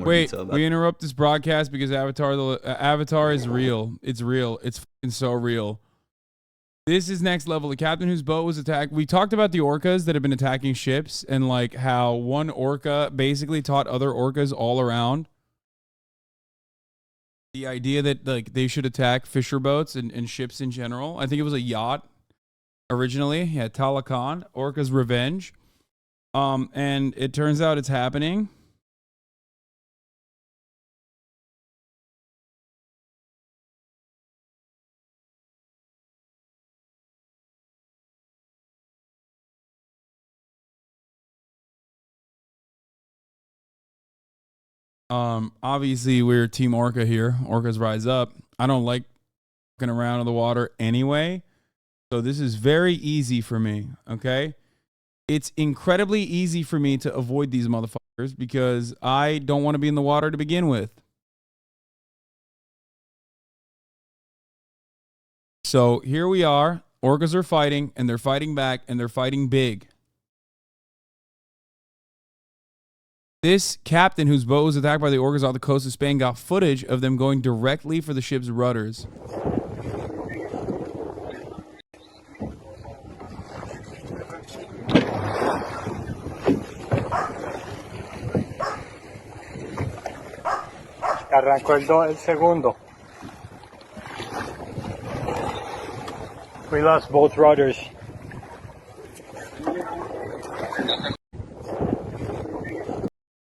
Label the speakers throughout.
Speaker 1: Wait, we interrupt this broadcast because Avatar is real. It's real. It's fucking so real. This is next level. The captain whose boat was attacked. We talked about the orcas that have been attacking ships and like how one orca basically taught other orcas all around the idea that like they should attack fisher boats and ships in general. I think it was a yacht originally. Yeah, Talakan, Orca's Revenge. And it turns out it's happening. Obviously we're Team Orca here. Orcas rise up. I don't like fucking around in the water anyway. So this is very easy for me, okay? It's incredibly easy for me to avoid these motherfuckers because I don't want to be in the water to begin with. So here we are. Orcas are fighting, and they're fighting back, and they're fighting big. This captain whose boat was attacked by the orcas off the coast of Spain got footage of them going directly for the ship's rudders.
Speaker 2: Arrancó el segundo. We lost both rudders.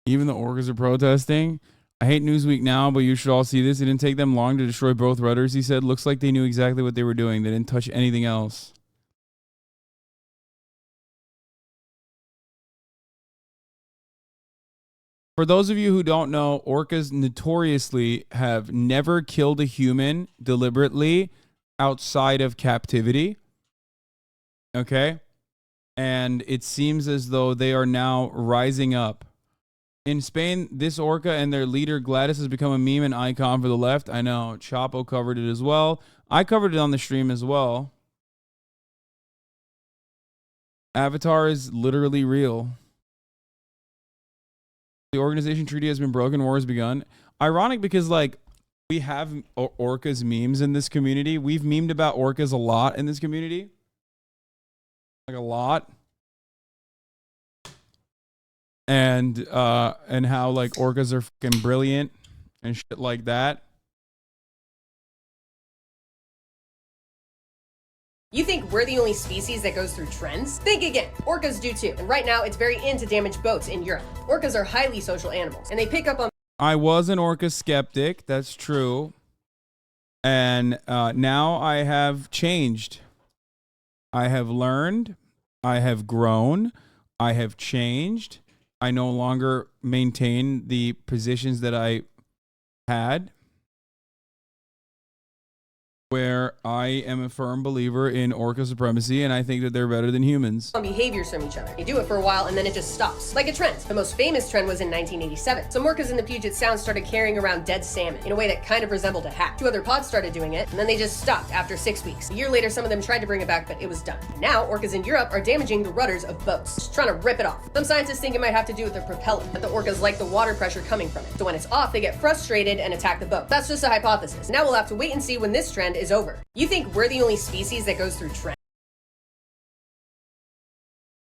Speaker 1: Even the orcas are protesting. I hate Newsweek now, but you should all see this. It didn't take them long to destroy both rudders, he said. Looks like they knew exactly what they were doing. They didn't touch anything else. For those of you who don't know, orcas notoriously have never killed a human deliberately outside of captivity. Okay? And it seems as though they are now rising up. In Spain, this orca and their leader Gladys has become a meme and icon for the left. I know. Chapo covered it as well. I covered it on the stream as well. Avatar is literally real. The organization treaty has been broken. War has begun. Ironic because, like, we have orcas memes in this community. We've memed about orcas a lot in this community. Like, a lot. And how, like, orcas are fucking brilliant and shit like that.
Speaker 3: You think we're the only species that goes through trends? Think again. Orcas do too. And right now, it's very in to damage boats in Europe. Orcas are highly social animals, and they pick up on...
Speaker 1: I was an orca skeptic. That's true. And now I have changed. I have learned. I have grown. I have changed. I no longer maintain the positions that I had, where I am a firm believer in orca supremacy, and I think that they're better than humans.
Speaker 3: Behaviors from each other. They do it for a while, and then it just stops. Like a trend. The most famous trend was in 1987. Some orcas in the Puget Sound started carrying around dead salmon in a way that kind of resembled a hat. 2 other pods started doing it, and then they just stopped after 6 weeks. A year later, some of them tried to bring it back, but it was done. Now, orcas in Europe are damaging the rudders of boats, just trying to rip it off. Some scientists think it might have to do with the propeller, that the orcas like the water pressure coming from it. So when it's off, they get frustrated and attack the boat. That's just a hypothesis. Now we'll have to wait and see when this trend is over. You think we're the only species that goes through trends?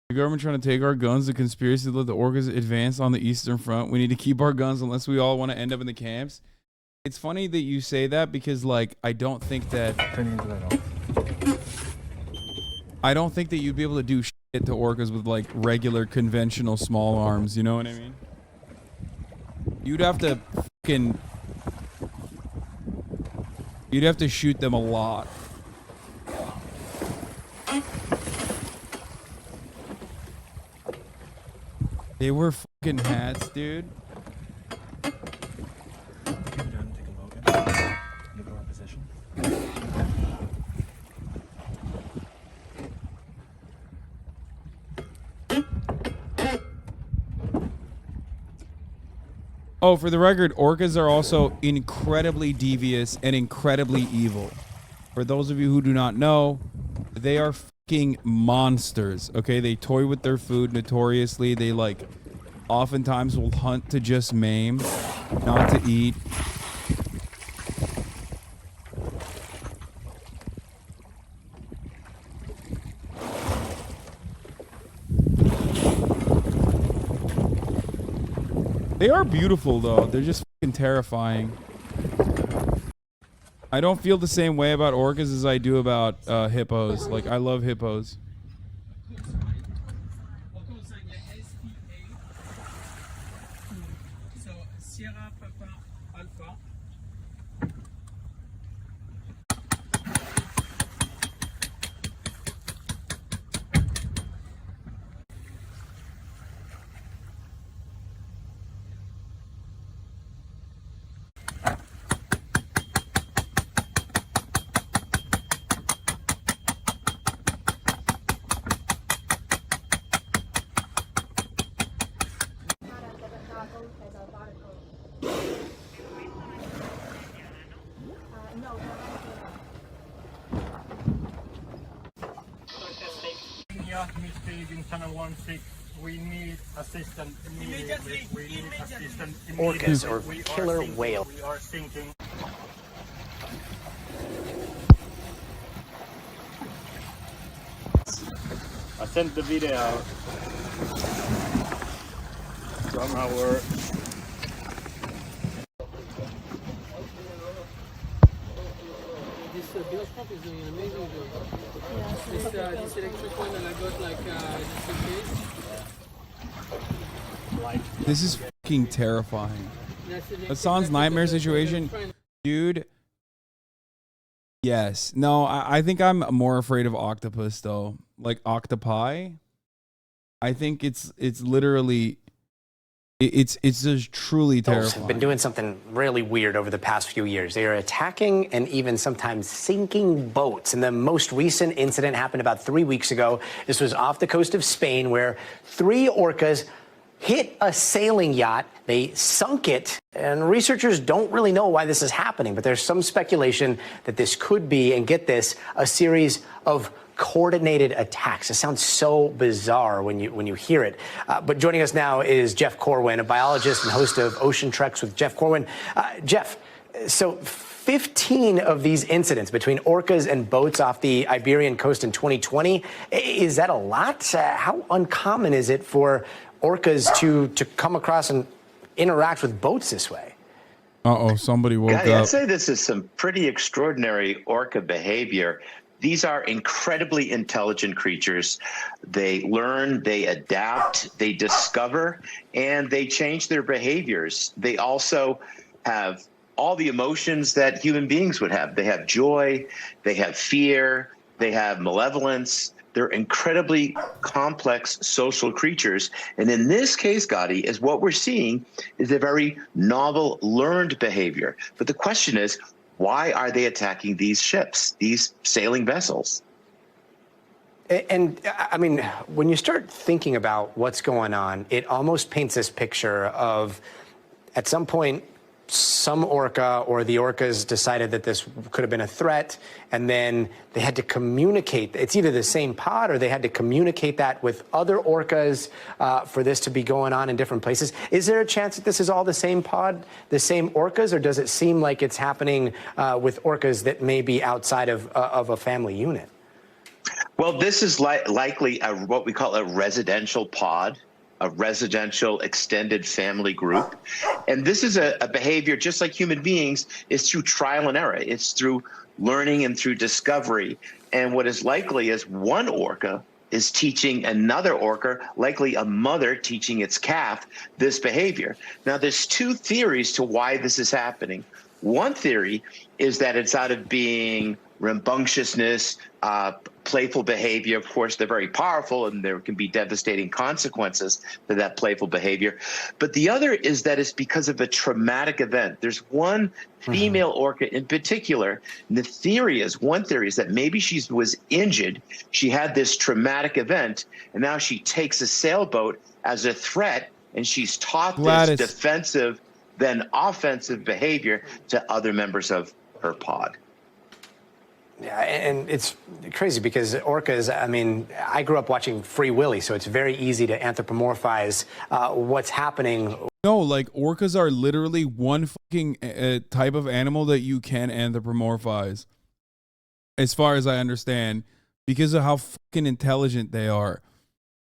Speaker 1: The government trying to take our guns. The conspiracy to let the orcas advance on the Eastern Front. We need to keep our guns unless we all want to end up in the camps. It's funny that you say that because, like, I don't think that you'd be able to do shit to orcas with, like, regular conventional small arms. You know what I mean? You'd have to fucking... You'd have to shoot them a lot. They were fucking hats, dude. Oh, for the record, orcas are also incredibly devious and incredibly evil. For those of you who do not know, they are fucking monsters, okay? They toy with their food notoriously. They, like, oftentimes will hunt to just maim. not to eat. They are beautiful, though. They're just fucking terrifying. I don't feel the same way about orcas as I do about hippos. Like, I love hippos.
Speaker 2: We need assistance immediately. We need assistance
Speaker 4: Orcas or killer whale.
Speaker 2: We are sinking. I sent the video out from our
Speaker 5: This telescope is doing an amazing job. This electric one that I got like just in case.
Speaker 1: This is fucking terrifying. Hasan's nightmare situation, dude. Yes. No, I think I'm more afraid of octopus though. Like octopi. I think it's literally it's just truly terrifying.
Speaker 4: Have been doing something really weird over the past few years. They are attacking and even sometimes sinking boats. And the most recent incident happened about 3 weeks ago. This was off the coast of Spain, where 3 orcas hit a sailing yacht. They sunk it, and researchers don't really know why this is happening, but there's some speculation that this could be, and get this, a series of coordinated attacks. It sounds so bizarre when you hear it. But joining us now is Jeff Corwin, a biologist and host of Ocean Treks with Jeff Corwin. Jeff, so 15 of these incidents between orcas and boats off the Iberian coast in 2020, is that a lot? How uncommon is it for orcas to come across and interact with boats this way?
Speaker 1: Uh-oh, somebody woke up.
Speaker 6: I'd say this is some pretty extraordinary orca behavior. These are incredibly intelligent creatures. They learn, they adapt, they discover, and they change their behaviors. They also have all the emotions that human beings would have. They have joy, they have fear, they have malevolence. They're incredibly complex social creatures. And in this case, Gotti, is what we're seeing is a very novel learned behavior. But the question is, why are they attacking these ships, these sailing vessels?
Speaker 4: And I mean, when you start thinking about what's going on, it almost paints this picture of, at some point, some orca or the orcas decided that this could have been a threat, and then they had to communicate. It's either the same pod or they had to communicate that with other orcas for this to be going on in different places. Is there a chance that this is all the same pod, the same orcas, or does it seem like it's happening with orcas that may be outside of a family unit?
Speaker 6: Well, this is likely what we call a residential pod, a residential extended family group. And this is a behavior, just like human beings, is through trial and error. It's through learning and through discovery. And what is likely is one orca is teaching another orca, likely a mother teaching its calf, this behavior. Now, there's 2 theories to why this is happening. One theory is that it's out of being rambunctiousness, playful behavior. Of course, they're very powerful, and there can be devastating consequences to that playful behavior. But the other is that it's because of a traumatic event. There's one female orca in particular, and one theory is that maybe she was injured. She had this traumatic event, and now she takes a sailboat as a threat, and she's taught this defensive, then offensive behavior to other members of her pod.
Speaker 4: Yeah, and it's crazy because orcas, I mean, I grew up watching Free Willy, so it's very easy to anthropomorphize what's happening
Speaker 1: No, like orcas are literally one fucking type of animal that you can anthropomorphize, as far as I understand, because of how fucking intelligent they are.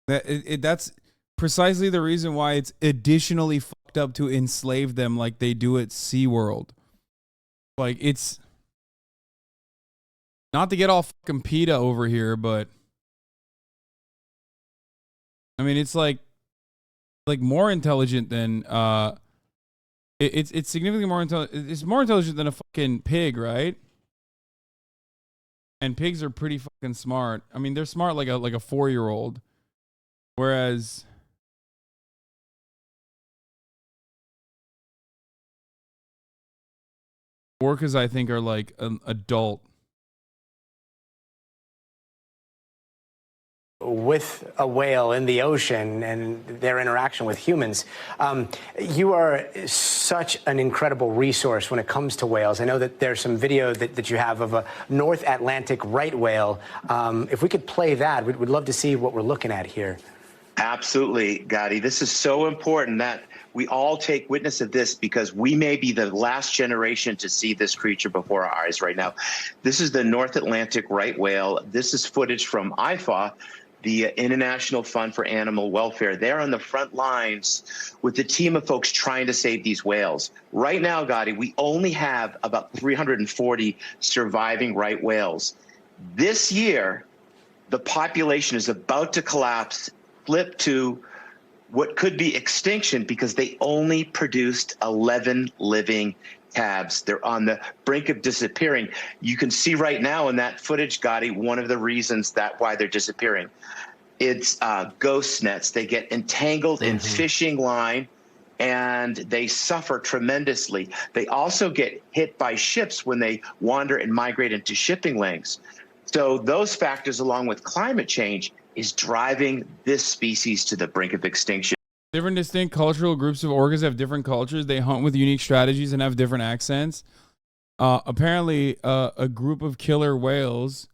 Speaker 1: That's precisely the reason why it's additionally fucked up to enslave them like they do at SeaWorld. Like, it's not to get all fucking PETA over here, but I mean, it's like more intelligent than it's significantly more intelligent. It's more intelligent than a fucking pig, right? And pigs are pretty fucking smart. I mean, they're smart like a 4-year-old, whereas orcas, I think, are like an adult.
Speaker 4: With a whale in the ocean and their interaction with humans. You are such an incredible resource when it comes to whales. I know that there's some video that you have of a North Atlantic right whale. If we could play that, we'd love to see what we're looking at here.
Speaker 6: Absolutely, Gotti. This is so important that we all take witness of this, because we may be the last generation to see this creature before our eyes right now. This is the North Atlantic right whale. This is footage from IFA, the International Fund for Animal Welfare. They're on the front lines with the team of folks trying to save these whales. Right now, Gotti, we only have about 340 surviving right whales. This year, the population is about to collapse, flip to what could be extinction, because they only produced 11 living calves. They're on the brink of disappearing. You can see right now in that footage, Gotti, one of the reasons why they're disappearing. It's ghost nets. They get entangled in fishing line, and they suffer tremendously. They also get hit by ships when they wander and migrate into shipping lanes. So those factors, along with climate change, is driving this species to the brink of extinction.
Speaker 1: Different distinct cultural groups of orcas have different cultures. They hunt with unique strategies and have different accents. Apparently, a group of killer whales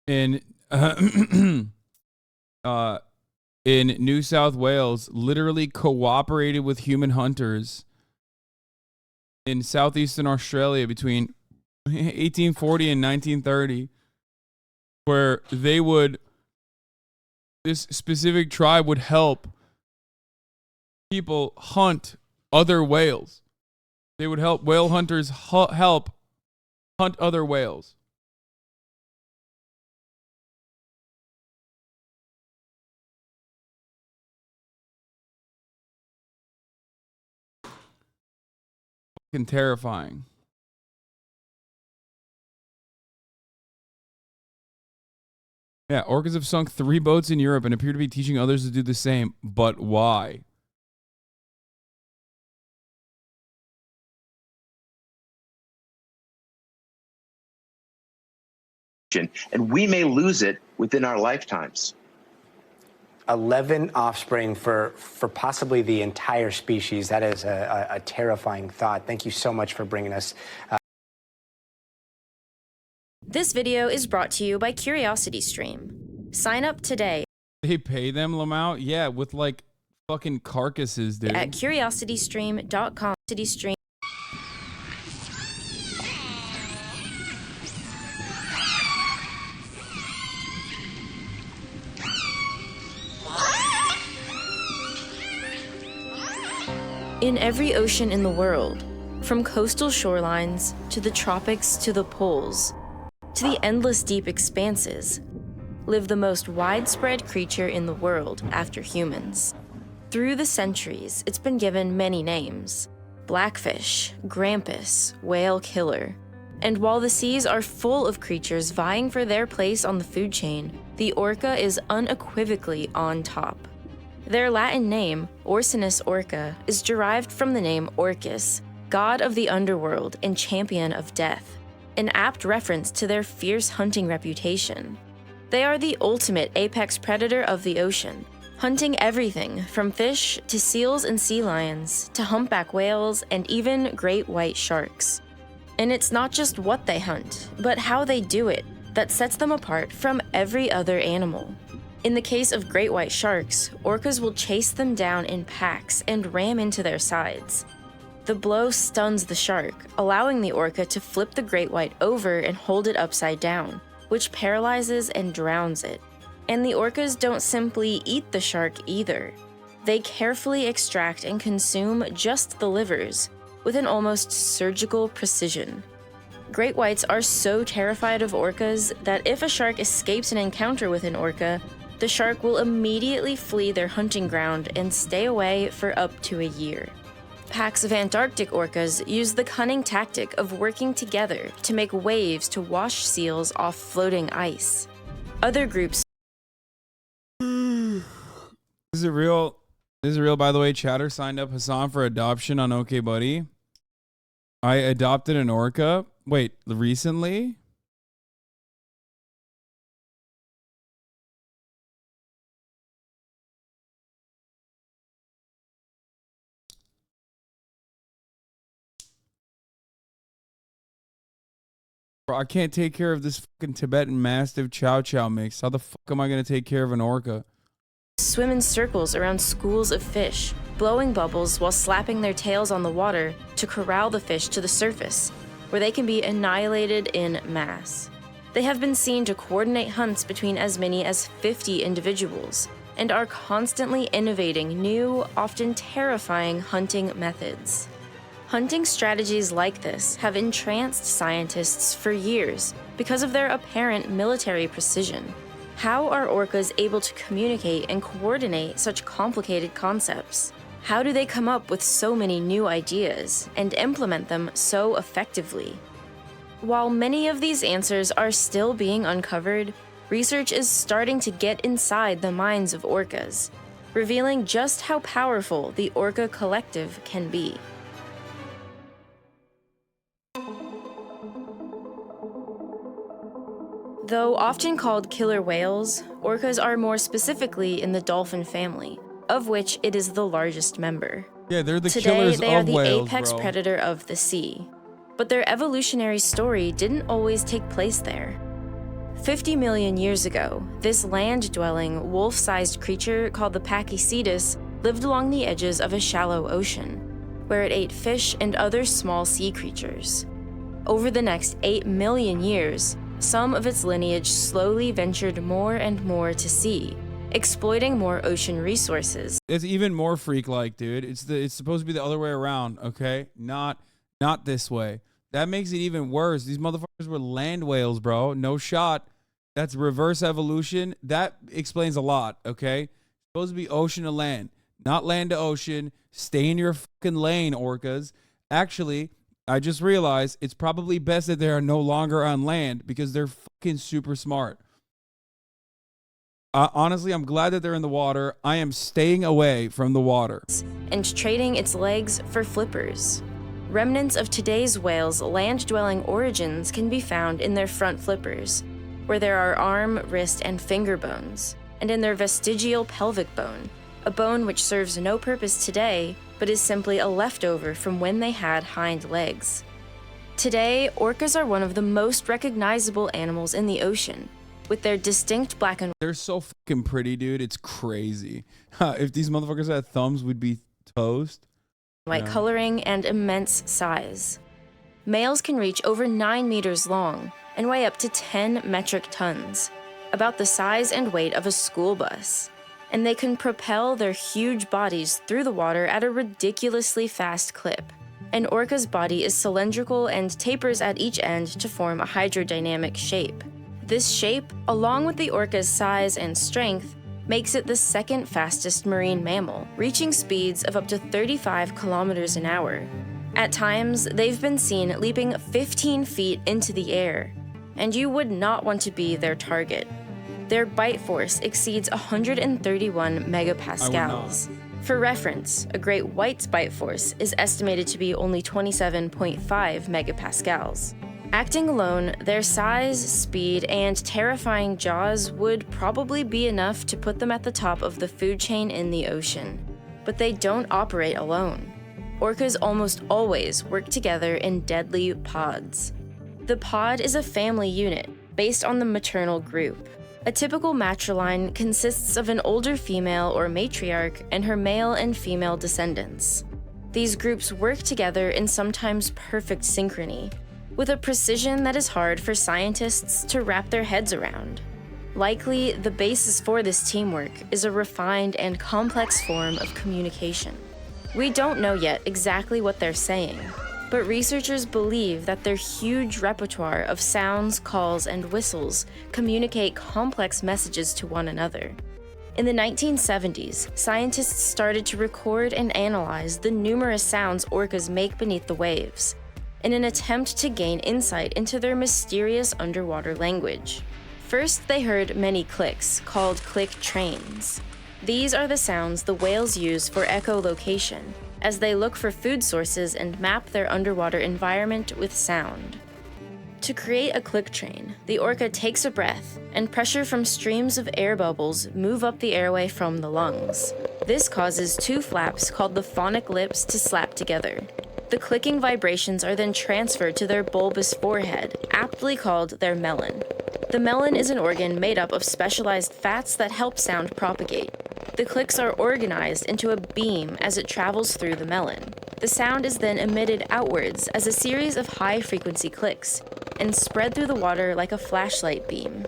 Speaker 1: in New South Wales literally cooperated with human hunters in southeastern Australia between 1840 and 1930, where this specific tribe would help people hunt other whales. They would help whale hunters help hunt other whales. Fucking terrifying. Yeah, orcas have sunk 3 boats in Europe and appear to be teaching others to do the same. But why?
Speaker 6: And we may lose it within our lifetimes.
Speaker 4: 11 offspring for possibly the entire species. That is a terrifying thought. Thank you so much for bringing us.
Speaker 7: This video is brought to you by CuriosityStream. Sign up today.
Speaker 1: They pay them, Lamau? Yeah, with like fucking carcasses, dude.
Speaker 7: At curiositystream.com. Stream. In every ocean in the world, from coastal shorelines to the tropics to the poles, to the endless deep expanses, live the most widespread creature in the world after humans. Through the centuries, it's been given many names: blackfish, grampus, whale killer. And while the seas are full of creatures vying for their place on the food chain, the orca is unequivocally on top. Their Latin name, Orcinus orca, is derived from the name Orcus, god of the underworld and champion of death, an apt reference to their fierce hunting reputation. They are the ultimate apex predator of the ocean, hunting everything from fish to seals and sea lions to humpback whales and even great white sharks. And it's not just what they hunt, but how they do it that sets them apart from every other animal. In the case of great white sharks, orcas will chase them down in packs and ram into their sides. The blow stuns the shark, allowing the orca to flip the great white over and hold it upside down, which paralyzes and drowns it. And the orcas don't simply eat the shark either. They carefully extract and consume just the livers, with an almost surgical precision. Great whites are so terrified of orcas that if a shark escapes an encounter with an orca, the shark will immediately flee their hunting ground and stay away for up to a year. Packs of Antarctic orcas use the cunning tactic of working together to make waves to wash seals off floating ice. Other groups.
Speaker 1: This is a real, by the way. Chatter signed up Hasan for adoption on OK Buddy. I adopted an orca. Wait, recently? Bro, I can't take care of this fucking Tibetan Mastiff Chow Chow mix. How the fuck am I going to take care of an orca?
Speaker 7: Swim in circles around schools of fish, blowing bubbles while slapping their tails on the water to corral the fish to the surface, where they can be annihilated in mass. They have been seen to coordinate hunts between as many as 50 individuals, and are constantly innovating new, often terrifying hunting methods. Hunting strategies like this have entranced scientists for years because of their apparent military precision. How are orcas able to communicate and coordinate such complicated concepts? How do they come up with so many new ideas and implement them so effectively? While many of these answers are still being uncovered, research is starting to get inside the minds of orcas, revealing just how powerful the orca collective can be. Though often called killer whales, orcas are more specifically in the dolphin family, of which it is the largest member.
Speaker 1: Yeah, they're the
Speaker 7: Today,
Speaker 1: killers
Speaker 7: they are
Speaker 1: of
Speaker 7: the
Speaker 1: whales,
Speaker 7: apex
Speaker 1: bro.
Speaker 7: predator of the sea. But their evolutionary story didn't always take place there. 50 million years ago, this land-dwelling, wolf-sized creature called the Pachycetus lived along the edges of a shallow ocean, where it ate fish and other small sea creatures. Over the next 8 million years, some of its lineage slowly ventured more and more to sea, exploiting more ocean resources.
Speaker 1: It's even more freak-like, dude. It's supposed to be the other way around, okay? Not this way. That makes it even worse. These motherfuckers were land whales, bro. No shot. That's reverse evolution. That explains a lot, okay? Supposed to be ocean to land, not land to ocean. Stay in your fucking lane, orcas. Actually, I just realized it's probably best that they are no longer on land because they're fucking super smart. Honestly, I'm glad that they're in the water. I am staying away from the water.
Speaker 7: And trading its legs for flippers. Remnants of today's whales' land-dwelling origins can be found in their front flippers, where there are arm, wrist, and finger bones, and in their vestigial pelvic bone, a bone which serves no purpose today, but is simply a leftover from when they had hind legs. Today, orcas are one of the most recognizable animals in the ocean, with their distinct black and
Speaker 1: They're so fucking pretty, dude. It's crazy. If these motherfuckers had thumbs, we'd be toast.
Speaker 7: white coloring and immense size. Males can reach over 9 meters long and weigh up to 10 metric tons, about the size and weight of a school bus. And they can propel their huge bodies through the water at a ridiculously fast clip. An orca's body is cylindrical and tapers at each end to form a hydrodynamic shape. This shape, along with the orca's size and strength, makes it the second fastest marine mammal, reaching speeds of up to 35 kilometers an hour. At times, they've been seen leaping 15 feet into the air, and you would not want to be their target. Their bite force exceeds 131 megapascals. For reference, a great white's bite force is estimated to be only 27.5 megapascals. Acting alone, their size, speed, and terrifying jaws would probably be enough to put them at the top of the food chain in the ocean. But they don't operate alone. Orcas almost always work together in deadly pods. The pod is a family unit based on the maternal group. A typical matriline consists of an older female or matriarch and her male and female descendants. These groups work together in sometimes perfect synchrony, with a precision that is hard for scientists to wrap their heads around. Likely, the basis for this teamwork is a refined and complex form of communication. We don't know yet exactly what they're saying, but researchers believe that their huge repertoire of sounds, calls, and whistles communicate complex messages to one another. In the 1970s, scientists started to record and analyze the numerous sounds orcas make beneath the waves, in an attempt to gain insight into their mysterious underwater language. First, they heard many clicks, called click trains. These are the sounds the whales use for echolocation, as they look for food sources and map their underwater environment with sound. To create a click train, the orca takes a breath, and pressure from streams of air bubbles move up the airway from the lungs. This causes two flaps called the phonic lips to slap together. The clicking vibrations are then transferred to their bulbous forehead, aptly called their melon. The melon is an organ made up of specialized fats that help sound propagate. The clicks are organized into a beam as it travels through the melon. The sound is then emitted outwards as a series of high-frequency clicks, and spread through the water like a flashlight beam.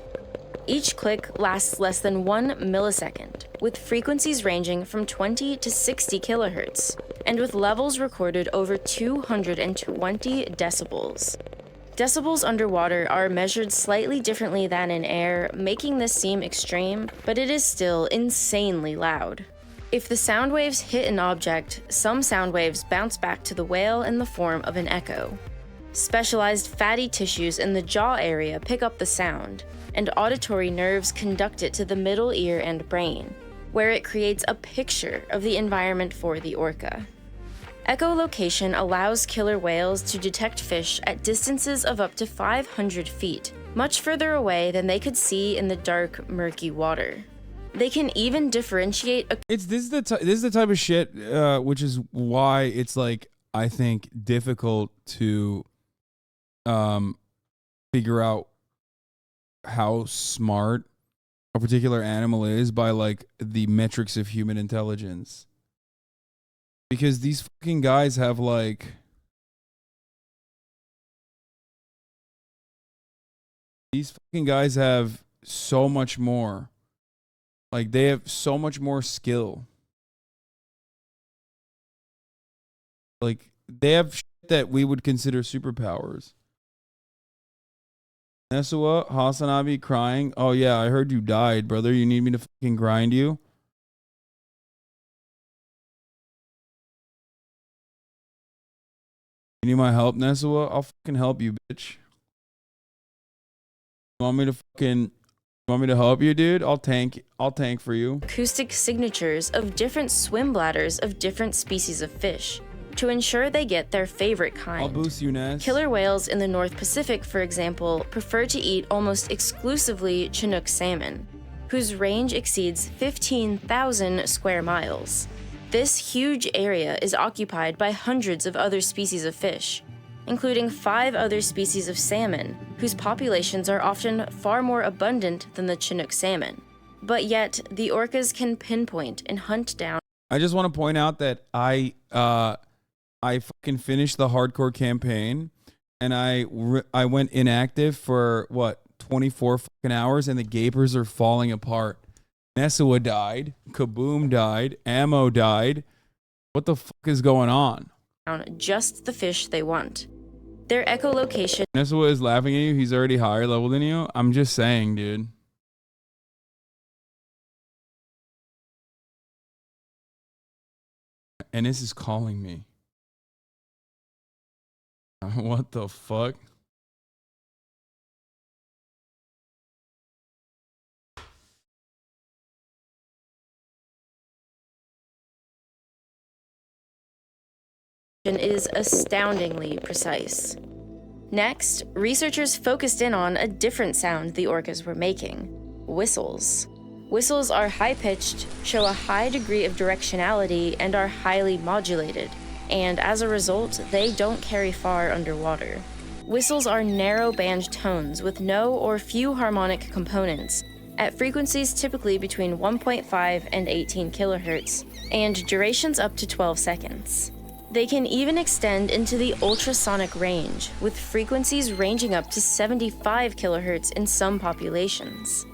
Speaker 7: Each click lasts less than 1 millisecond, with frequencies ranging from 20 to 60 kilohertz, and with levels recorded over 220 decibels. Decibels underwater are measured slightly differently than in air, making this seem extreme, but it is still insanely loud. If the sound waves hit an object, some sound waves bounce back to the whale in the form of an echo. Specialized fatty tissues in the jaw area pick up the sound, and auditory nerves conduct it to the middle ear and brain, where it creates a picture of the environment for the orca. Echolocation allows killer whales to detect fish at distances of up to 500 feet, much further away than they could see in the dark, murky water. They can even differentiate
Speaker 1: This is the type of shit, which is why it's like, I think, difficult to figure out how smart a particular animal is by like the metrics of human intelligence. Because these fucking guys have like so much more. Like they have so much more skill. Like they have shit that we would consider superpowers. Nesua, HasanAbi crying. Oh yeah, I heard you died, brother. You need me to fucking grind you? You need my help, Nesua? I'll fucking help you, bitch. You want me to help you, dude? I'll tank for you.
Speaker 7: acoustic signatures of different swim bladders of different species of fish to ensure they get their favorite kind.
Speaker 1: I'll boost you, Ness.
Speaker 7: Killer whales in the North Pacific, for example, prefer to eat almost exclusively Chinook salmon, whose range exceeds 15,000 square miles. This huge area is occupied by hundreds of other species of fish, including 5 other species of salmon, whose populations are often far more abundant than the Chinook salmon. But yet, the orcas can pinpoint and hunt down.
Speaker 1: I just want to point out that I fucking finished the hardcore campaign, and I went inactive for what, 24 fucking hours, and the gapers are falling apart. Nesua died, Kaboom died, Ammo died. What the fuck is going on?
Speaker 7: Just the fish they want. Their echolocation.
Speaker 1: Nesua is laughing at you. He's already higher level than you. I'm just saying, dude. And this is calling me. What the fuck?
Speaker 7: Is astoundingly precise. Next, researchers focused in on a different sound the orcas were making: whistles. Whistles are high-pitched, show a high degree of directionality, and are highly modulated, and as a result, they don't carry far underwater. Whistles are narrow band tones with no or few harmonic components, at frequencies typically between 1.5 and 18 kilohertz, and durations up to 12 seconds. They can even extend into the ultrasonic range, with frequencies ranging up to 75 kilohertz in some populations.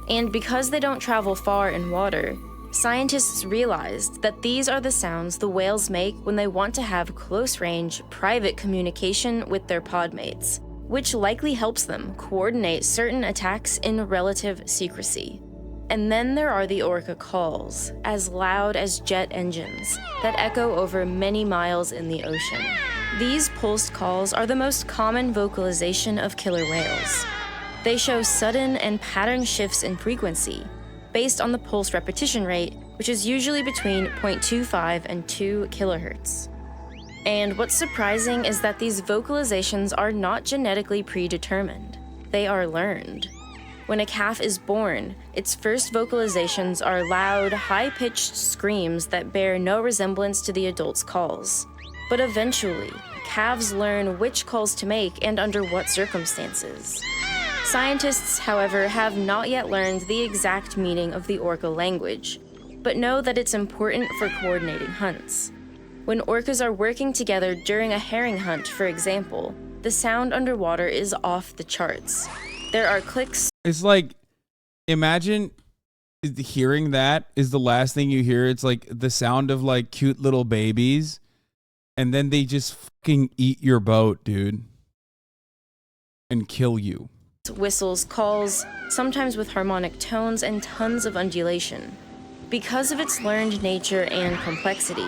Speaker 7: And because they don't travel far in water, scientists realized that these are the sounds the whales make when they want to have close-range, private communication with their podmates, which likely helps them coordinate certain attacks in relative secrecy. And then there are the orca calls, as loud as jet engines, that echo over many miles in the ocean. These pulsed calls are the most common vocalization of killer whales. They show sudden and pattern shifts in frequency, based on the pulse repetition rate, which is usually between 0.25 and 2 kilohertz. And what's surprising is that these vocalizations are not genetically predetermined. They are learned. When a calf is born, its first vocalizations are loud, high-pitched screams that bear no resemblance to the adult's calls. But eventually, calves learn which calls to make and under what circumstances. Scientists, however, have not yet learned the exact meaning of the orca language, but know that it's important for coordinating hunts. When orcas are working together during a herring hunt, for example, the sound underwater is off the charts. There are clicks.
Speaker 1: It's like, imagine hearing that is the last thing you hear. It's like the sound of like cute little babies, and then they just fucking eat your boat, dude, and kill you.
Speaker 7: Whistles, calls, sometimes with harmonic tones and tons of undulation. Because of its learned nature and complexity,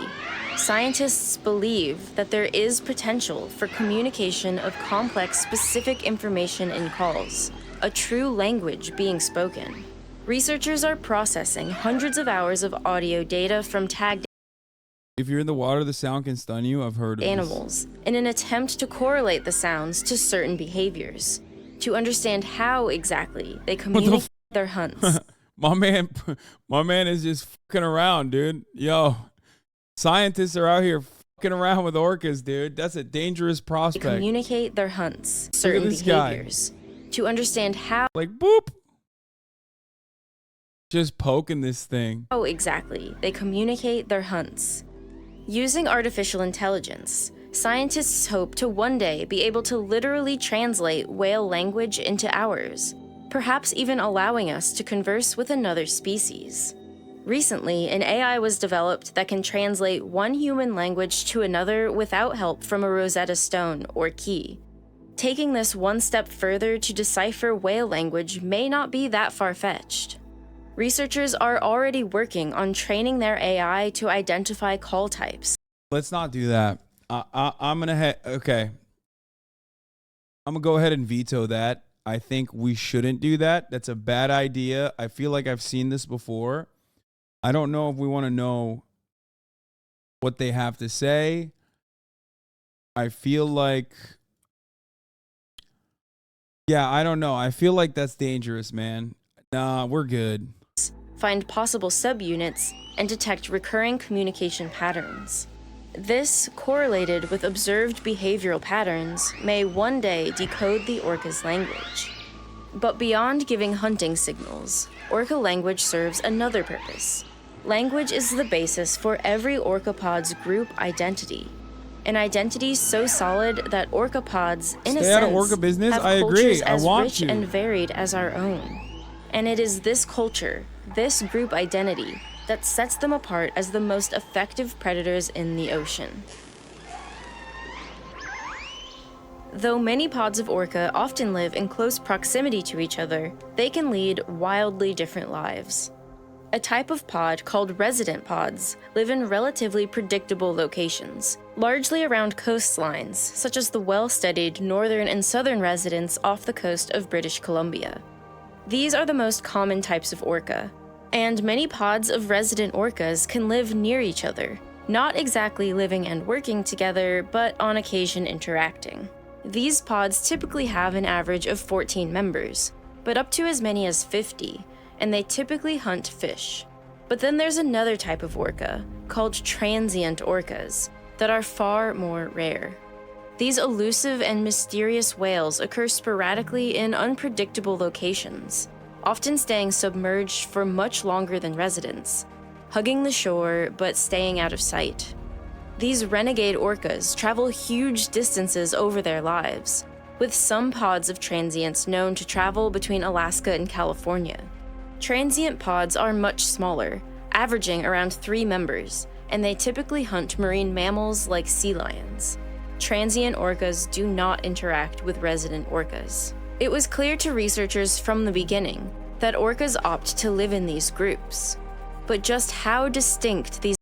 Speaker 7: scientists believe that there is potential for communication of complex, specific information in calls, a true language being spoken. Researchers are processing hundreds of hours of audio data from tagged
Speaker 1: If you're in the water, the sound can stun you. I've heard of
Speaker 7: animals in an attempt to correlate the sounds to certain behaviors, to understand how exactly they communicate their hunts.
Speaker 1: My man is just fucking around, dude. Yo, scientists are out here fucking around with orcas, dude. That's a dangerous prospect.
Speaker 7: They communicate their hunts, certain behaviors, to understand how.
Speaker 1: Like, boop. Just poking this thing.
Speaker 7: How exactly they communicate their hunts. Using artificial intelligence, scientists hope to one day be able to literally translate whale language into ours, perhaps even allowing us to converse with another species. Recently, an AI was developed that can translate one human language to another without help from a Rosetta Stone or key. Taking this one step further to decipher whale language may not be that far-fetched. Researchers are already working on training their AI to identify call types.
Speaker 1: Let's not do that. I'm gonna okay. I'm gonna go ahead and veto that. I think we shouldn't do that. That's a bad idea. I feel like I've seen this before. I don't know if we want to know what they have to say. I feel like, yeah, I don't know. I feel like that's dangerous, man. Nah, we're good.
Speaker 7: Find possible subunits and detect recurring communication patterns. This, correlated with observed behavioral patterns, may one day decode the orca's language. But beyond giving hunting signals, orca language serves another purpose. Language is the basis for every orcapod's group identity. An identity so solid that orcapods, in a
Speaker 1: Stay out of
Speaker 7: sense,
Speaker 1: orca business.
Speaker 7: have
Speaker 1: I agree.
Speaker 7: cultures
Speaker 1: I
Speaker 7: as
Speaker 1: want
Speaker 7: rich
Speaker 1: you.
Speaker 7: and varied as our own. And it is this culture, this group identity, that sets them apart as the most effective predators in the ocean. Though many pods of orca often live in close proximity to each other, they can lead wildly different lives. A type of pod called resident pods live in relatively predictable locations, largely around coastlines, such as the well-studied northern and southern residents off the coast of British Columbia. These are the most common types of orca, and many pods of resident orcas can live near each other, not exactly living and working together, but on occasion interacting. These pods typically have an average of 14 members, but up to as many as 50, and they typically hunt fish. But then there's another type of orca, called transient orcas, that are far more rare. These elusive and mysterious whales occur sporadically in unpredictable locations, often staying submerged for much longer than residents, hugging the shore but staying out of sight. These renegade orcas travel huge distances over their lives, with some pods of transients known to travel between Alaska and California. Transient pods are much smaller, averaging around 3 members, and they typically hunt marine mammals like sea lions. Transient orcas do not interact with resident orcas. It was clear to researchers from the beginning that orcas opt to live in these groups. But just how distinct these—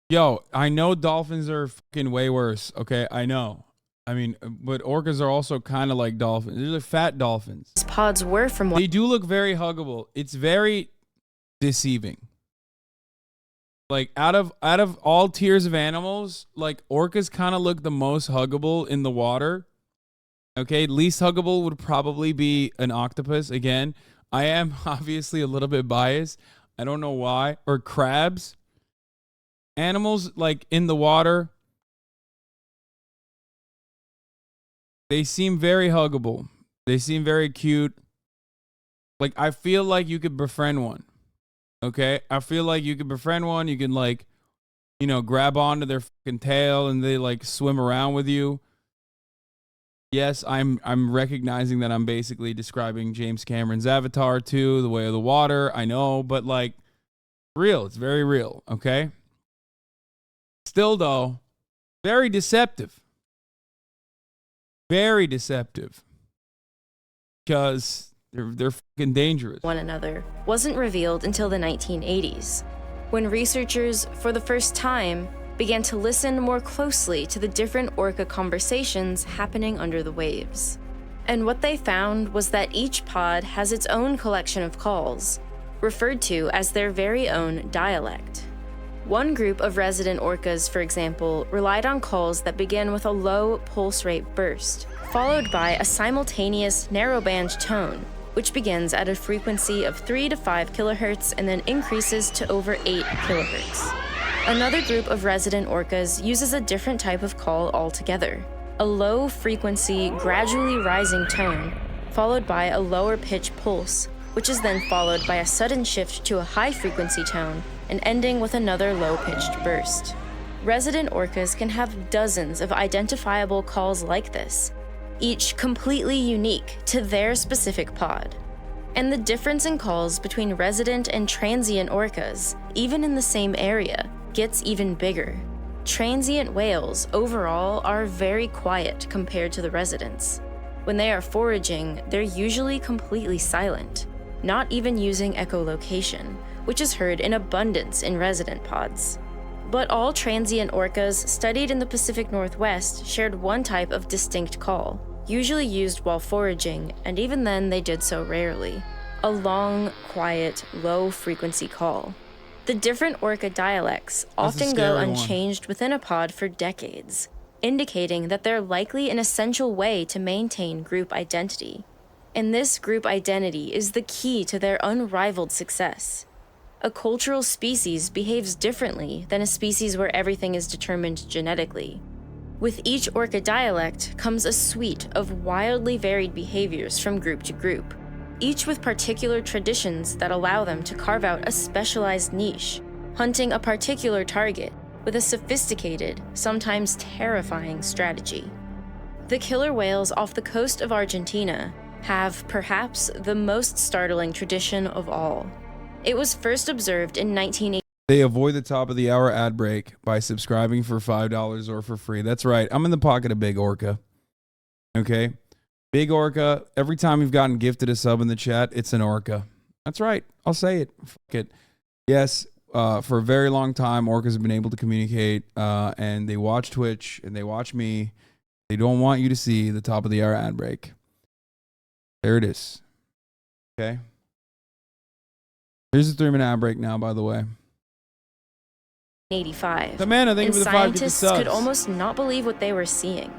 Speaker 1: Yo, I know dolphins are fucking way worse, okay? I know. I mean, but orcas are also kind of like dolphins. They're like fat dolphins.
Speaker 7: pods were from what—
Speaker 1: They do look very huggable. It's very deceiving. Like out of all tiers of animals, like orcas kind of look the most huggable in the water. Okay, least huggable would probably be an octopus. Again, I am obviously a little bit biased. I don't know why. Or crabs. Animals like in the water, they seem very huggable. They seem very cute. Like, I feel like you could befriend one. Okay? I feel like you could befriend one. You can, like, you know, grab onto their fucking tail and they, like, swim around with you. Yes, I'm recognizing that I'm basically describing James Cameron's Avatar 2, The Way of the Water. I know, but, like, real. It's very real. Okay? Still, though, very deceptive. Very deceptive. Because they're fucking dangerous.
Speaker 7: One another wasn't revealed until the 1980s, when researchers, for the first time, began to listen more closely to the different orca conversations happening under the waves. And what they found was that each pod has its own collection of calls, referred to as their very own dialect. One group of resident orcas, for example, relied on calls that began with a low pulse rate burst, followed by a simultaneous narrowband tone, which begins at a frequency of 3 to 5 kilohertz and then increases to over 8 kilohertz. Another group of resident orcas uses a different type of call altogether, a low frequency, gradually rising tone, followed by a lower pitch pulse, which is then followed by a sudden shift to a high frequency tone and ending with another low-pitched burst. Resident orcas can have dozens of identifiable calls like this, each completely unique to their specific pod. And the difference in calls between resident and transient orcas, even in the same area, gets even bigger. Transient whales overall are very quiet compared to the residents. When they are foraging, they're usually completely silent, not even using echolocation, which is heard in abundance in resident pods. But all transient orcas studied in the Pacific Northwest shared one type of distinct call, usually used while foraging, and even then they did so rarely. A long, quiet, low-frequency call. The different orca dialects often go unchanged within a pod for decades, indicating that they're likely an essential way to maintain group identity. And this group identity is the key to their unrivaled success. A cultural species behaves differently than a species where everything is determined genetically. With each orca dialect comes a suite of wildly varied behaviors from group to group, each with particular traditions that allow them to carve out a specialized niche, hunting a particular target with a sophisticated, sometimes terrifying strategy. The killer whales off the coast of Argentina have perhaps the most startling tradition of all. It was first observed in 1980.
Speaker 1: They avoid the top of the hour ad break by subscribing for $5 or for free. That's right. I'm in the pocket of Big Orca. Okay? Big Orca. Every time you've gotten gifted a sub in the chat, it's an orca. That's right. I'll say it. Fuck it. Yes, for a very long time, orcas have been able to communicate, and they watch Twitch, and they watch me. They don't want you to see the top of the hour ad break. There it is. Okay? Here's a 3-minute ad break now, by the way.
Speaker 7: 85.
Speaker 1: Samantha, thank you for the 5
Speaker 7: scientists
Speaker 1: subs.
Speaker 7: could almost not believe what they were seeing.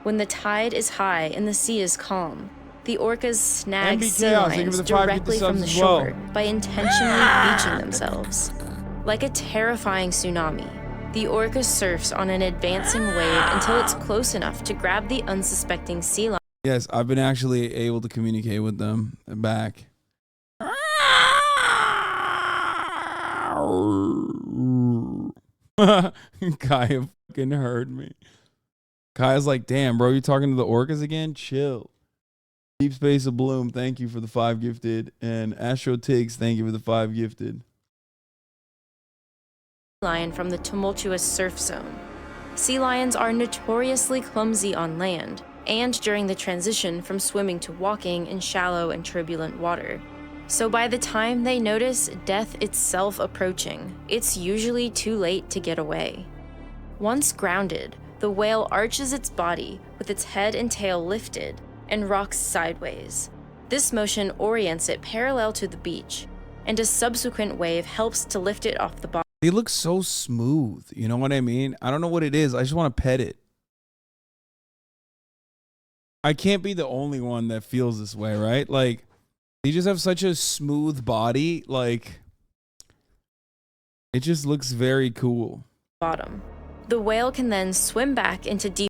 Speaker 7: When the tide is high and the sea is calm, the orcas snag sea lions directly from the shore by intentionally beaching themselves. Like a terrifying tsunami, the orca surfs on an advancing wave until it's close enough to grab the unsuspecting sea lion.
Speaker 1: Yes, I've been actually able to communicate with them back. Kaya fucking heard me. Kaya's like, damn, bro, you talking to the orcas again? Chill. Deep Space of Bloom, thank you for the 5 gifted. And Astro Tiggs, thank you for the 5 gifted.
Speaker 7: Lion from the tumultuous surf zone. Sea lions are notoriously clumsy on land and during the transition from swimming to walking in shallow and turbulent water. So by the time they notice death itself approaching, it's usually too late to get away. Once grounded, the whale arches its body with its head and tail lifted and rocks sideways. This motion orients it parallel to the beach, and a subsequent wave helps to lift it off the bottom.
Speaker 1: They look so smooth. You know what I mean? I don't know what it is. I just want to pet it. I can't be the only one that feels this way, right? Like, they just have such a smooth body. Like, it just looks very cool.
Speaker 7: Bottom. The whale can then swim back into deep.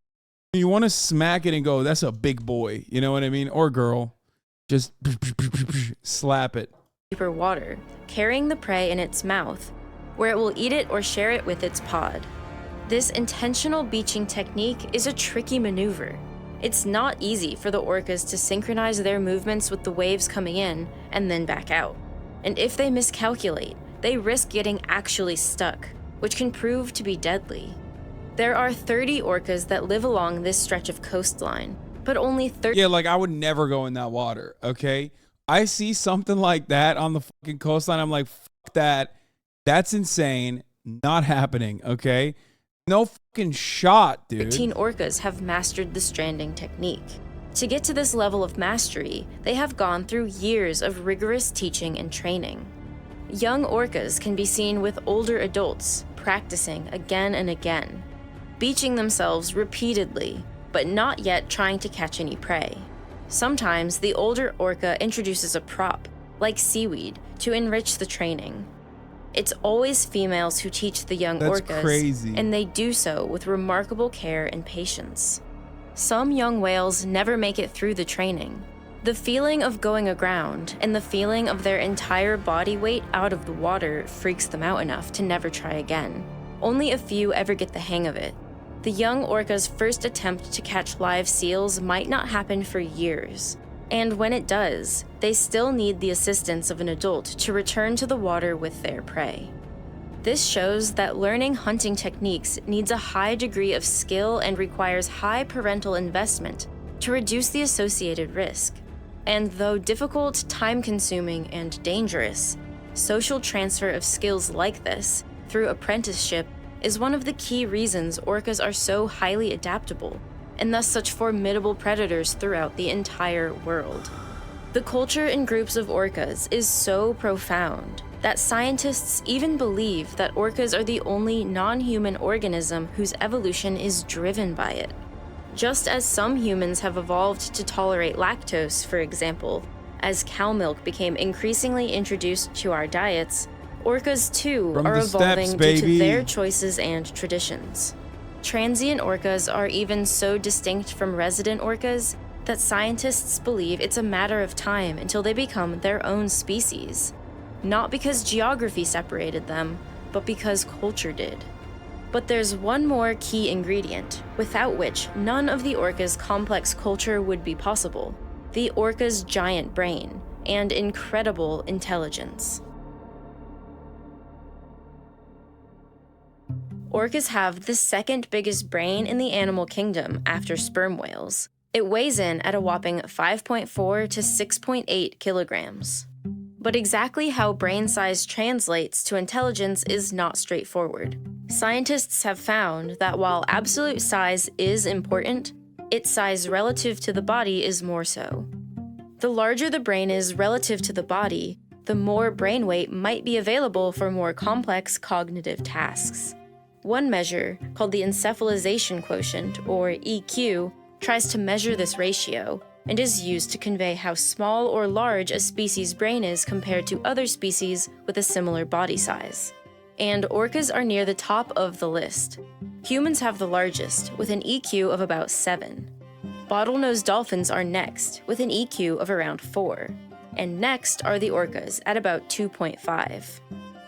Speaker 1: You want to smack it and go, that's a big boy. You know what I mean? Or girl. Just slap it.
Speaker 7: Deeper water, carrying the prey in its mouth, where it will eat it or share it with its pod. This intentional beaching technique is a tricky maneuver. It's not easy for the orcas to synchronize their movements with the waves coming in and then back out. And if they miscalculate, they risk getting actually stuck, which can prove to be deadly. There are 30 orcas that live along this stretch of coastline, but only 30.
Speaker 1: Yeah, like I would never go in that water, okay? I see something like that on the fucking coastline. I'm like, fuck that. That's insane. Not happening, okay? No fucking shot, dude.
Speaker 7: 13 orcas have mastered the stranding technique. To get to this level of mastery, they have gone through years of rigorous teaching and training. Young orcas can be seen with older adults practicing again and again, beaching themselves repeatedly, but not yet trying to catch any prey. Sometimes the older orca introduces a prop, like seaweed, to enrich the training. It's always females who teach the young orcas,
Speaker 1: crazy.
Speaker 7: And they do so with remarkable care and patience. Some young whales never make it through the training. The feeling of going aground and the feeling of their entire body weight out of the water freaks them out enough to never try again. Only a few ever get the hang of it. The young orca's first attempt to catch live seals might not happen for years. And when it does, they still need the assistance of an adult to return to the water with their prey. This shows that learning hunting techniques needs a high degree of skill and requires high parental investment to reduce the associated risk. And though difficult, time-consuming, and dangerous, social transfer of skills like this through apprenticeship is one of the key reasons orcas are so highly adaptable, and thus such formidable predators throughout the entire world. The culture in groups of orcas is so profound that scientists even believe that orcas are the only non-human organism whose evolution is driven by it. Just as some humans have evolved to tolerate lactose, for example, as cow milk became increasingly introduced to our diets, orcas too are evolving due to their choices and traditions. Transient orcas are even so distinct from resident orcas that scientists believe it's a matter of time until they become their own species. Not because geography separated them, but because culture did. But there's one more key ingredient, without which none of the orca's complex culture would be possible: the orca's giant brain and incredible intelligence. Orcas have the second biggest brain in the animal kingdom after sperm whales. It weighs in at a whopping 5.4 to 6.8 kilograms. But exactly how brain size translates to intelligence is not straightforward. Scientists have found that while absolute size is important, its size relative to the body is more so. The larger the brain is relative to the body, the more brain weight might be available for more complex cognitive tasks. One measure, called the encephalization quotient, or EQ, tries to measure this ratio and is used to convey how small or large a species' brain is compared to other species with a similar body size. And orcas are near the top of the list. Humans have the largest, with an EQ of about 7. Bottlenose dolphins are next, with an EQ of around 4. And next are the orcas at about 2.5.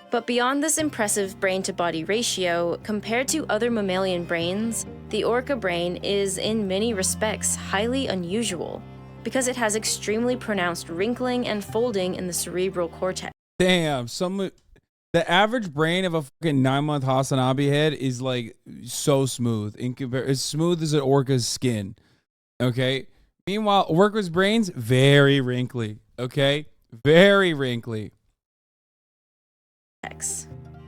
Speaker 7: But beyond this impressive brain-to-body ratio, compared to other mammalian brains, the orca brain is, in many respects, highly unusual, because it has extremely pronounced wrinkling and folding in the cerebral cortex.
Speaker 1: Damn, the average brain of a fucking 9-month HasanAbi head is like so smooth, as smooth as an orca's skin. Okay. Meanwhile, orca's brains very wrinkly. Okay, very wrinkly.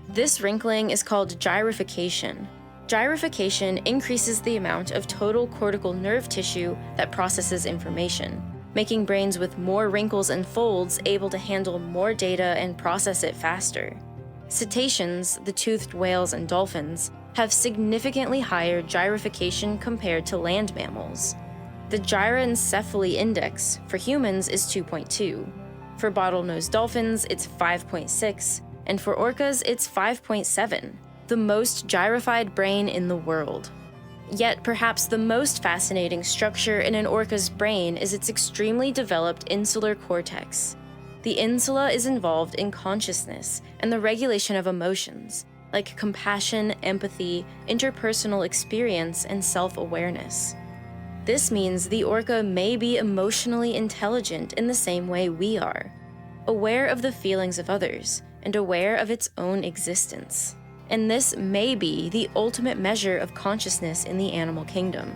Speaker 7: This wrinkling is called gyrification. Gyrification increases the amount of total cortical nerve tissue that processes information, making brains with more wrinkles and folds able to handle more data and process it faster. Cetaceans, the toothed whales and dolphins, have significantly higher gyrification compared to land mammals. The gyroencephaly index for humans is 2.2. For bottlenose dolphins, it's 5.6. And for orcas, it's 5.7, the most gyrified brain in the world. Yet perhaps the most fascinating structure in an orca's brain is its extremely developed insular cortex. The insula is involved in consciousness and the regulation of emotions, like compassion, empathy, interpersonal experience, and self-awareness. This means the orca may be emotionally intelligent in the same way we are, aware of the feelings of others, and aware of its own existence. And this may be the ultimate measure of consciousness in the animal kingdom.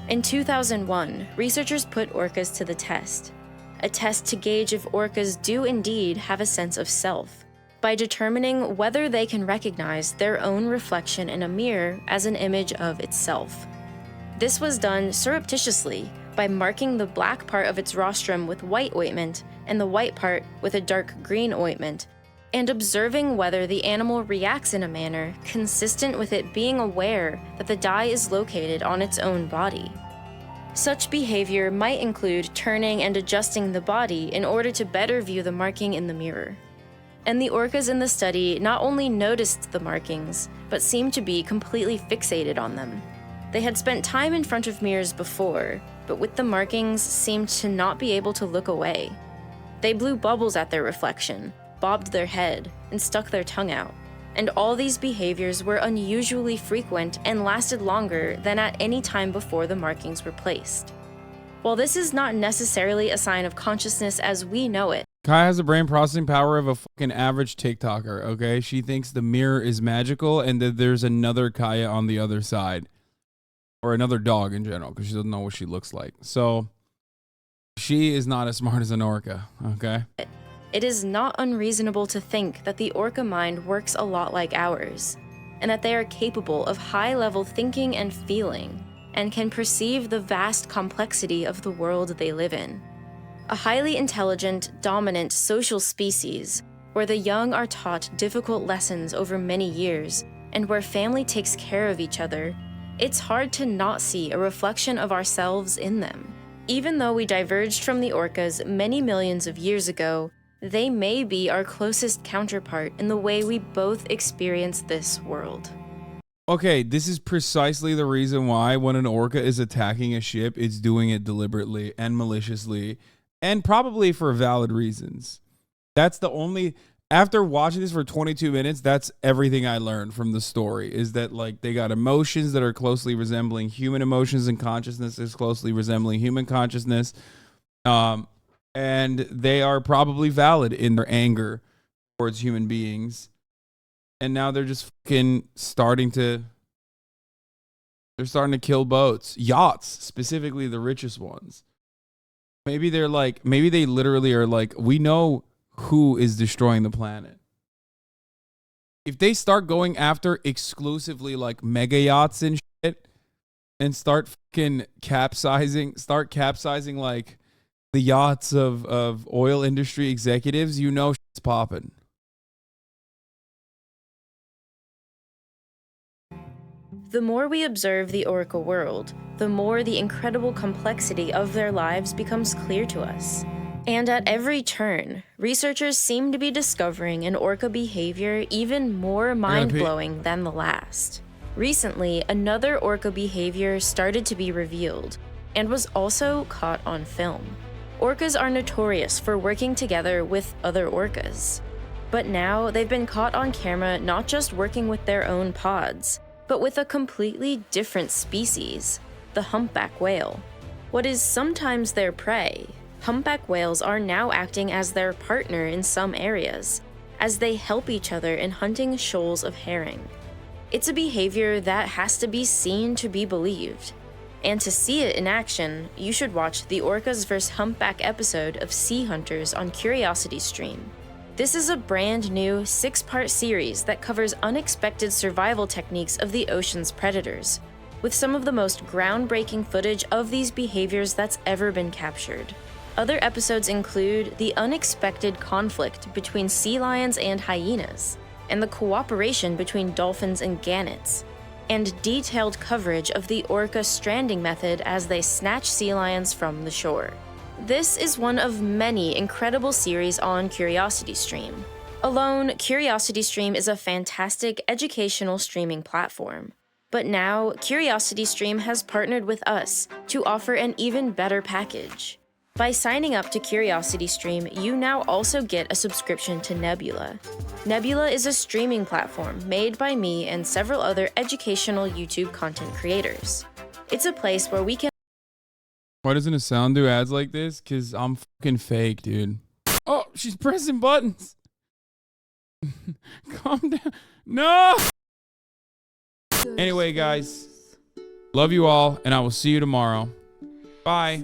Speaker 7: In 2001, researchers put orcas to the test, a test to gauge if orcas do indeed have a sense of self, by determining whether they can recognize their own reflection in a mirror as an image of itself. This was done surreptitiously by marking the black part of its rostrum with white ointment and the white part with a dark green ointment, and observing whether the animal reacts in a manner consistent with it being aware that the dye is located on its own body. Such behavior might include turning and adjusting the body in order to better view the marking in the mirror. And the orcas in the study not only noticed the markings, but seemed to be completely fixated on them. They had spent time in front of mirrors before, but with the markings seemed to not be able to look away. They blew bubbles at their reflection, bobbed their head, and stuck their tongue out. And all these behaviors were unusually frequent and lasted longer than at any time before the markings were placed. While this is not necessarily a sign of consciousness as we know it,
Speaker 1: Kai has a brain processing power of a fucking average TikToker, okay? She thinks the mirror is magical and that there's another Kaya on the other side. Or another dog in general, because she doesn't know what she looks like. So, she is not as smart as an orca, okay?
Speaker 7: it is not unreasonable to think that the orca mind works a lot like ours, and that they are capable of high-level thinking and feeling, and can perceive the vast complexity of the world they live in. A highly intelligent, dominant social species, where the young are taught difficult lessons over many years, and where family takes care of each other, it's hard to not see a reflection of ourselves in them. Even though we diverged from the orcas many millions of years ago, they may be our closest counterpart in the way we both experience this world.
Speaker 1: Okay, this is precisely the reason why when an orca is attacking a ship, it's doing it deliberately and maliciously, and probably for valid reasons. That's the only... After watching this for 22 minutes, that's everything I learned from the story, is that like they got emotions that are closely resembling human emotions, and consciousness is closely resembling human consciousness. And they are probably valid in their anger towards human beings. And now they're just fucking starting to kill boats, yachts, specifically the richest ones. Maybe they're like, maybe they literally are like, we know who is destroying the planet. If they start going after exclusively like mega yachts and shit, and start fucking capsizing like the yachts of oil industry executives, you know shit's popping.
Speaker 7: The more we observe the orca world, the more the incredible complexity of their lives becomes clear to us. And at every turn, researchers seem to be discovering an orca behavior even more mind-blowing than the last. Recently, another orca behavior started to be revealed, and was also caught on film. Orcas are notorious for working together with other orcas. But now they've been caught on camera not just working with their own pods, but with a completely different species, the humpback whale. What is sometimes their prey, humpback whales are now acting as their partner in some areas, as they help each other in hunting shoals of herring. It's a behavior that has to be seen to be believed. And to see it in action, you should watch the Orcas vs. Humpback episode of Sea Hunters on CuriosityStream. This is a brand new 6-part series that covers unexpected survival techniques of the ocean's predators, with some of the most groundbreaking footage of these behaviors that's ever been captured. Other episodes include the unexpected conflict between sea lions and hyenas, and the cooperation between dolphins and gannets, and detailed coverage of the orca stranding method as they snatch sea lions from the shore. This is one of many incredible series on CuriosityStream. Alone, CuriosityStream is a fantastic educational streaming platform. But now, CuriosityStream has partnered with us to offer an even better package. By signing up to CuriosityStream, you now also get a subscription to Nebula. Nebula is a streaming platform made by me and several other educational YouTube content creators. It's a place where we can...
Speaker 1: Why doesn't Hasan do ads like this? Because I'm fucking fake, dude. Oh, she's pressing buttons. Calm down. No! Anyway, guys. Love you all, and I will see you tomorrow. Bye.